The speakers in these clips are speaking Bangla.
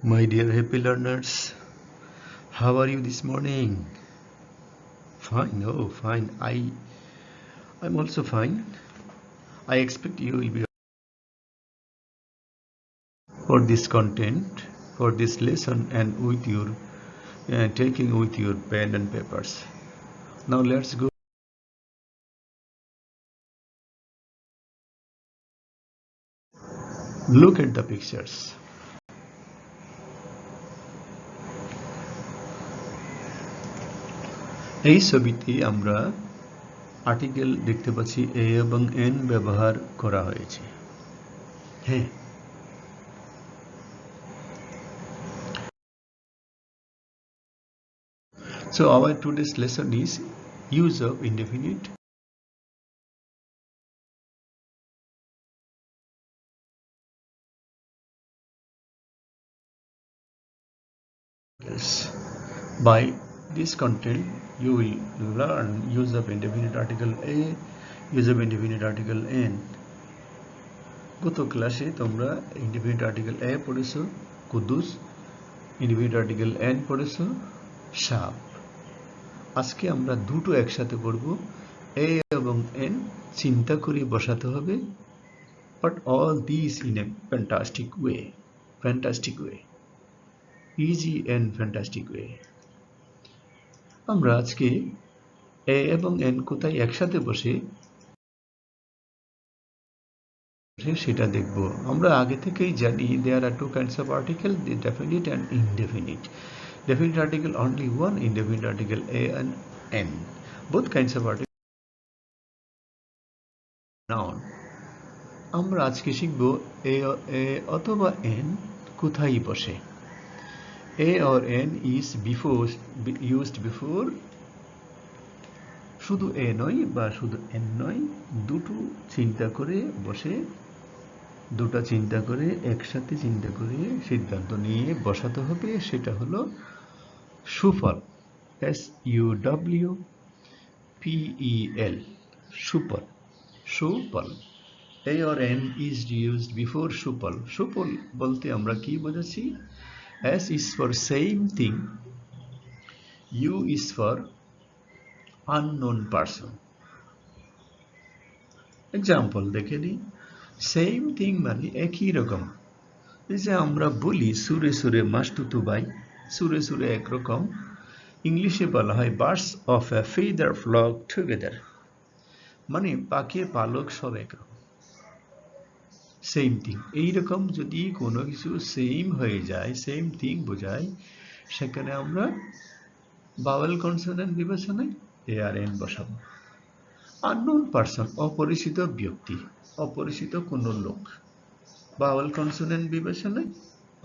My dear happy learners, how are you this morning? Fine, oh fine. I'm also fine. I expect you will be for this content, for this lesson, and with your taking with your pen and papers. Now let's go. Look at the pictures. এই ছবিতে আমরা আর্টিকেল দেখতে পাচ্ছি এ এবং এন ব্যবহার করা হয়েছে। হ্যাঁ। So our today's lesson is use of indefinite articles. By this content you will learn use of indefinite article a, use of indefinite article n. গত ক্লাসে তোমরা indefinite article a পড়েছো কুদ্দুস, indefinite article n পড়েছো সাপ। আজকে আমরা দুটো একসাথে পড়ব। a এবং n চিন্তা করে বসাতে হবে, but all these in a fantastic way, easy and fantastic way. আমরা আজকে a এবং n কোথায় একসাথে বসে সেটা দেখব। আমরা আগে থেকেই জানি there are two kinds of article, the definite and indefinite. Definite article only one, indefinite article a and n. Both kinds of article noun. আমরা আজকে শিখব a অথবা n কোথায় বসে। a or n is used before শুধু a নয় বা শুধু n নয়, দুটো চিন্তা করে বসে, দুটো চিন্তা করে একসাথে চিন্তা করে সিদ্ধান্ত নিয়ে বসাতে হবে। সেটা হলো সুফল, SUWPEL, সুফল, সুফল। a or n is used before সুফল। সুফল বলতে আমরা কি বোঝাচ্ছি? S is for same thing, U is for unknown person. Example দেখে নিই। সেম থিং মানে একই রকম। এই যে আমরা বলি সুরে সুরে মাসতুতু ভাই, সুরে সুরে একরকম। ইংলিশে বলা হয় birds of a feather flock together, মানে পাখির পালক সব একরকম। সেম থিং, এইরকম যদি কোনো কিছু সেম হয়ে যায়, সেম থিং বোঝায়, সেখানে আমরা ভাওয়েল কনসোনেন্ট বিবেচনায় এ আর এন বসাবো। আননোন পারসন, অপরিচিত ব্যক্তি, অপরিচিত কোনো লোক, ভাওয়েল কনসোনেন্ট বিবেচনায়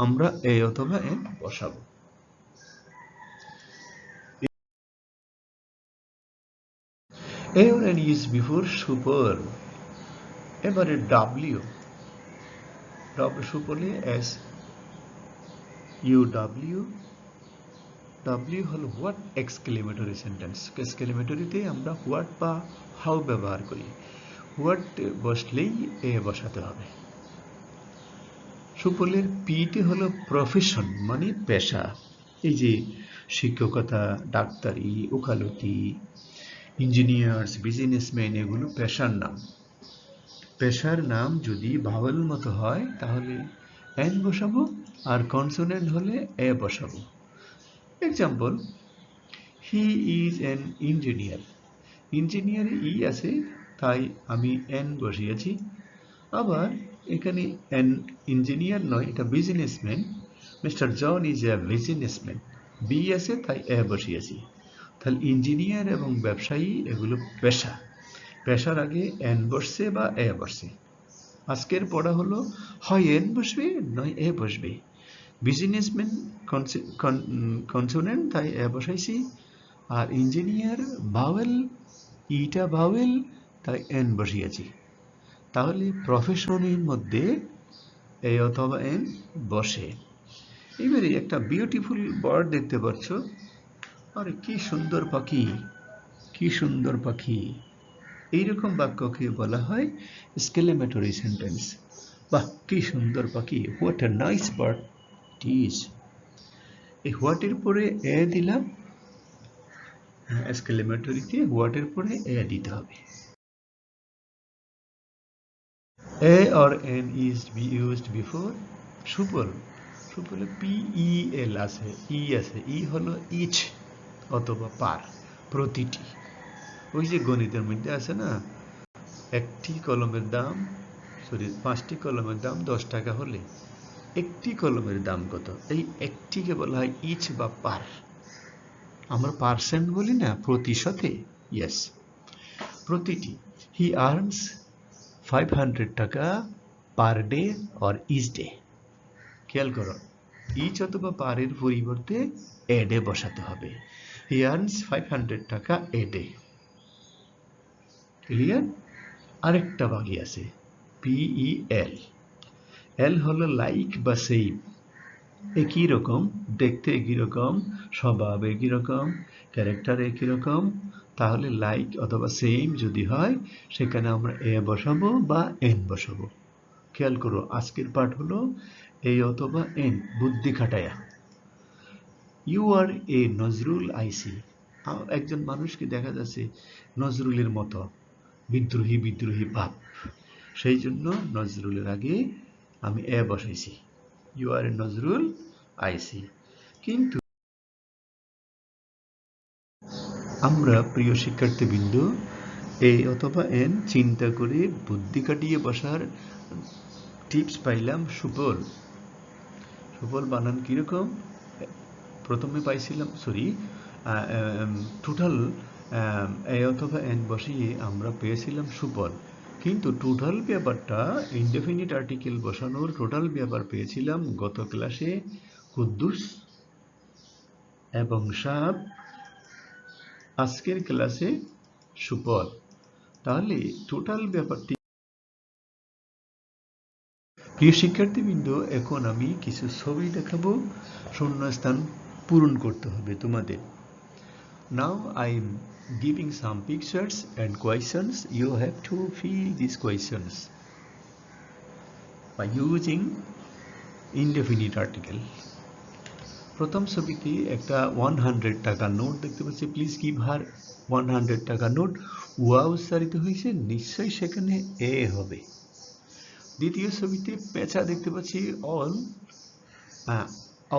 আমরা এ অথবা এন বসাবো। A or n is before সুফল। এবারে W সুফলে SUW, W হলো হোয়াট এক্সক্লেমেটরি সেন্টেন্স। এক্সক্লেমেটরিতে আমরা হোয়াট বা হাউ ব্যবহার করি। হোয়াট বসলেই এ বসাতে হবে। সুফলের পিতে হলো প্রফেশন, মানে পেশা। এই যে শিক্ষকতা, ডাক্তারি, ওকালতি, ইঞ্জিনিয়ার্স, বিজনেসম্যান, এগুলো পেশার নাম। পেশার নাম যদি ভাওয়েল মতো হয় তাহলে এন বসাবো, আর কনসোনেন্ট হলে এ বসাবো। Example, he is an engineer. ইঞ্জিনিয়ারে ই আছে তাই আমি এন বসিয়েছি। আবার এখানে এন ইঞ্জিনিয়ার নয়, এটা businessman. Mister John is a businessman, B আছে তাই এ বসিয়েছি। তাহলে ইঞ্জিনিয়ার এবং ব্যবসায়ী এগুলো পেশা। পেশার আগে এন বসছে বা এ বসছে। আজকের পড়া হলো হয় এন বসবে নয় এ বসবে। বিজনেসম্যান কনসোনেন্ট তাই এ বসাইছি, আর ইঞ্জিনিয়ার ভাওয়েল, ইটা ভাওয়েল তাই এন বসিয়েছি। তাহলে প্রফেশনের মধ্যে এ অথবা এন বসে। এবারে একটা বিউটিফুল বার্ড দেখতে পাচ্ছ। আরে কি সুন্দর পাখি, কি সুন্দর পাখি। এইরকম বাক্যকে বলা হয় এক্সক্লেমেটরি সেন্টেন্স। বাহ কি সুন্দর পাখি, what a nice bird. It is. এই হোয়াটের পরে এ দিলাম, এক্সক্লেমেটরিতে হোয়াটের পরে এ দিতে হবে। A or N is be used before সুফল। সুফলে PEL আছে, ই আছে, ই হলো ইচ অথবা পার, প্রতিটি। ওই যে গণিতের মধ্যে আছে না, একটি কলমের দাম, সরি 5টি কলমের দাম 10 টাকা হলে একটি কলমের দাম কত? এই একটিকে বলা হয় ইচ বা পার। আমরা পার্সেন্ট বলি না, প্রতিশতে। ইয়েস, প্রতিটি। হি আর্নস 500 টাকা per day or each day. খেয়াল করো, ইচ অথবা পারের পরিবর্তে এ ডে বসাতে হবে। হি আর্নস 500 টাকা এ ডে। ক্লিয়ার? আরেকটা বাকি আছে, PEL। এল হলো লাইক বা সেম, একই রকম, দেখতে একই রকম, স্বভাব একই রকম, ক্যারেক্টার একই রকম। তাহলে লাইক অথবা সেম যদি হয়, সেখানে আমরা এ বসাবো বা এন বসাবো। খেয়াল করো, আজকের পাঠ হলো এ অথবা এন, বুদ্ধি খাটায়া। ইউ আর এ নজরুল আইসি। একজন মানুষকে দেখা যাচ্ছে নজরুলের মতো বিদ্রোহী বিদ্রোহী ভাব, সেই জন্য নজরুলের আগে আমি এ বসাইছি। ইউ আর এ নজরুল আইসি। কিন্তু আমরা প্রিয় শিক্ষার্থীবৃন্দ এ অথবা এন চিন্তা করে বুদ্ধি কাটিয়ে বসার টিপস পাইলাম সুফল। সুফল বানান কিরকম? প্রথমে পাইছিলাম, সরি, টোটাল এ অথবা এন বসিয়ে আমরা পেয়েছিলাম সুফল। কিন্তু টোটাল ব্যাপারটা, ইনডেফিনিট আর্টিকেল বসানোর টোটাল ব্যাপার পেয়েছিলাম গত ক্লাসে কুদ্দুস এবং সাব, আজকের ক্লাসে সুফল। তাহলে টোটাল ব্যাপারটি, প্রিয় শিক্ষার্থীবৃন্দ, এখন আমি কিছু ছবি দেখাবো, শূন্যস্থান পূরণ করতে হবে তোমাদের। Now I am giving some pictures and questions. You have to fill these questions by using indefinite article. প্রথম ছবিতে একটা 100 টাকা নোট দেখতে পাচ্ছি। প্লিজ গিভ হার 100 টাকা নোট। ওয়া উচ্চারিত হয়েছে, নিশ্চয়ই সেখানে এ হবে। দ্বিতীয় ছবিতে পেঁচা দেখতে পাচ্ছি, অল।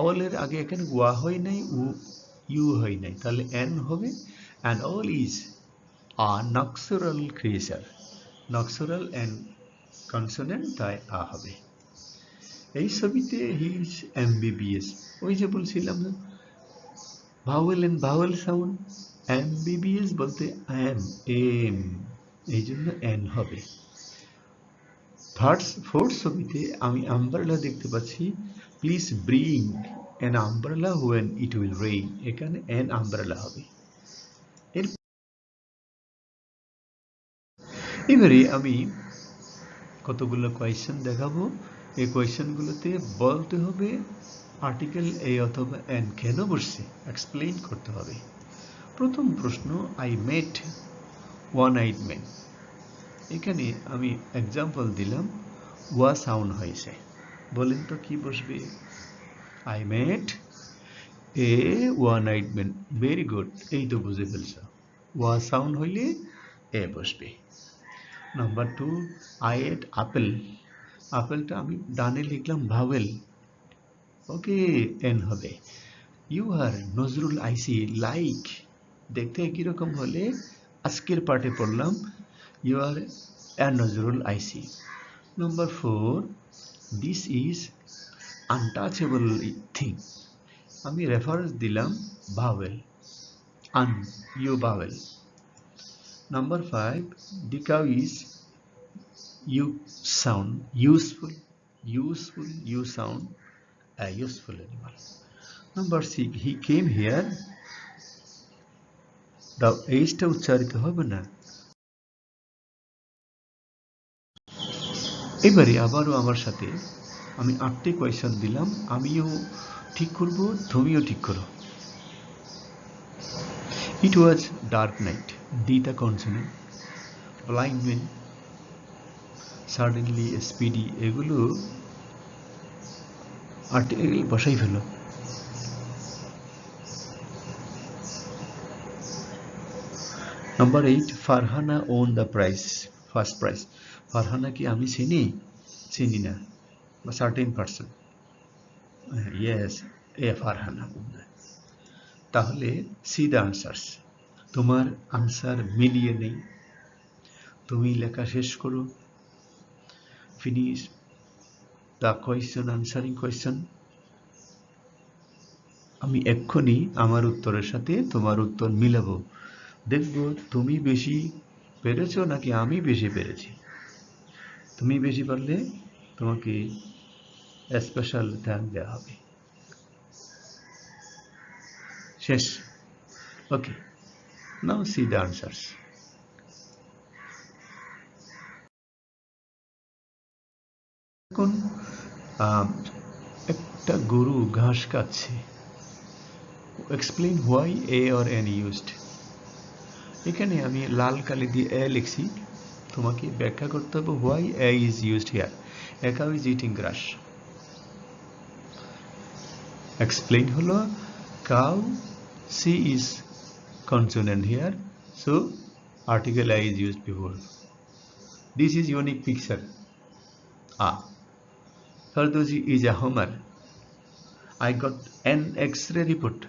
অলের আগে এখানে ওয়া হয় নাই, ইউ হয় নাই, তাহলে এন হবে। And all is a nocturnal creature. Nocturnal and consonant, তাই আ হবে। এই ছবিতে হি ইজ MBBS। ওই যে বলছিলাম vowel and vowel sound, MBBS বলতে এম, এই জন্য এন হবে। ফোর্থ ছবিতে আমি আমব্রেলা দেখতে পাচ্ছি। Please bring an umbrella when it will rain, এখানে অ্যান আমব্রেলা হবে। এবারে আমি কতগুলো কোয়েশ্চেন দেখাবো। এই কোয়েশ্চেনগুলোতে বলতে হবে আর্টিকেল এ অথবা এন কেন বসছে, এক্সপ্লেইন করতে হবে। প্রথম প্রশ্ন, I met one eyed man. এখানে আমি এক্সাম্পল দিলাম, ওয়া সাউন্ড হয়েছে। বলেন তো কি বসবে? I met a one eyed man. Very good, এই তো বুঝে ফেলছ। ওয়া সাউন্ড হইলে এ বসবে। Number 2, I ate apple. আপেলটা আমি ডানে লিখলাম ভাওয়েল, ওকে, এন হবে। ইউ আর নজরুল আইসি লাইক, দেখতে একই রকম হলে আজকের পাঠে পড়লাম ইউ আর এ নজরুল আইসি। Number 4, this is untouchable thing. আমি রেফারেন্স দিলাম vowel, an, U vowel. Number 5, the cow is you sound useful, you sound a useful animal. Number 6, he came here, the এইটা উচ্চারিত হবে না। এবারে আবারও আমার সাথে আমি 8টি কোয়েশ্চেন দিলাম, আমিও ঠিক করব, তুমিও ঠিক করো। It was dark night, দিটা consonant. blind man, suddenly, speedy, এগুলো আর্টিকেল বসাই ফেলো। Number 8, Farhana won the prize, first prize. Farhana কি আমি চিনি? চিনি না, বা certain person. Yes, a Farhana. তাহলে সি দ্য আনসার্স। তোমার আনসার মিলিয়ে নেই, তুমি লেখা শেষ করো। Finish the question, answering question. আমি এক্ষুনি আমার উত্তরের সাথে তোমার উত্তর মিলাবো, দেখবো তুমি বেশি পেরেছো নাকি আমি বেশি পেরেছি। তুমি বেশি পারলে তোমাকে স্পেশাল থ্যাঙ্ক দেওয়া হবে। শেষ। ওকে, নাও সি দ্য আনসার্স। এখন একটা গরু ঘাস খাচ্ছে। Explain why a or N used. এখানে আমি লাল কালি দিয়ে এ লিখছি, তোমাকে ব্যাখ্যা করতে হবে why a is used here. A cow is eating grass. Explain হলো cow, C is consonant here, so article I is used before. This is unique picture. Fardosi is a Homer. I got an X-ray report.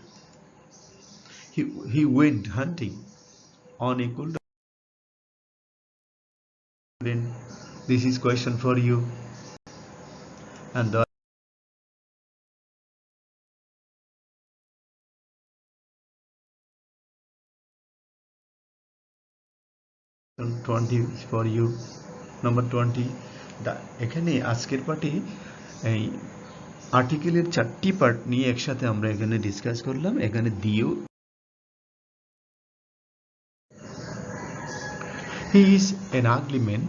He went hunting on a cool. Then this is question for you, and the 20 is for you. Number 20. এখানে আজকের পার্টি এই আর্টিকেলের 4টি পার্ট নিয়ে একসাথে আমরা এখানে ডিসকাস করলাম। এখানে দিয়েও he is an ugly man.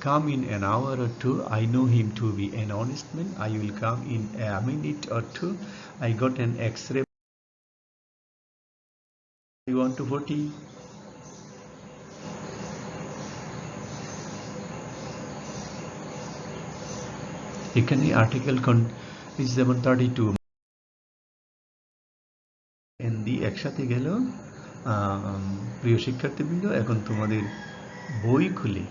Come in an hour or two. I know him to be an honest man. I will come in a minute or two. I got an X-ray. You want to 40? এখানে আর্টিকেল is যেমন 32 এনডি একসাথে গেল। প্রিয় শিক্ষার্থীবৃন্দ, এখন তোমাদের বই খুলে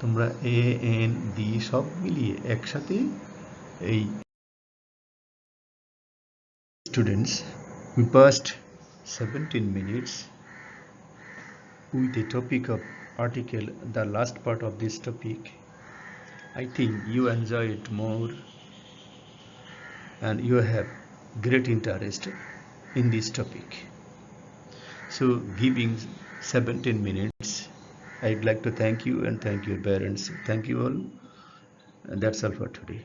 তোমরা এ এন ডি সব মিলিয়ে একসাথে এই students, we passed 17 minutes with the topic of article, the last part of this topic. I think you enjoy it more and you have great interest in this topic. So giving 17 minutes, I'd like to thank you and thank your parents. Thank you all. And that's all for today.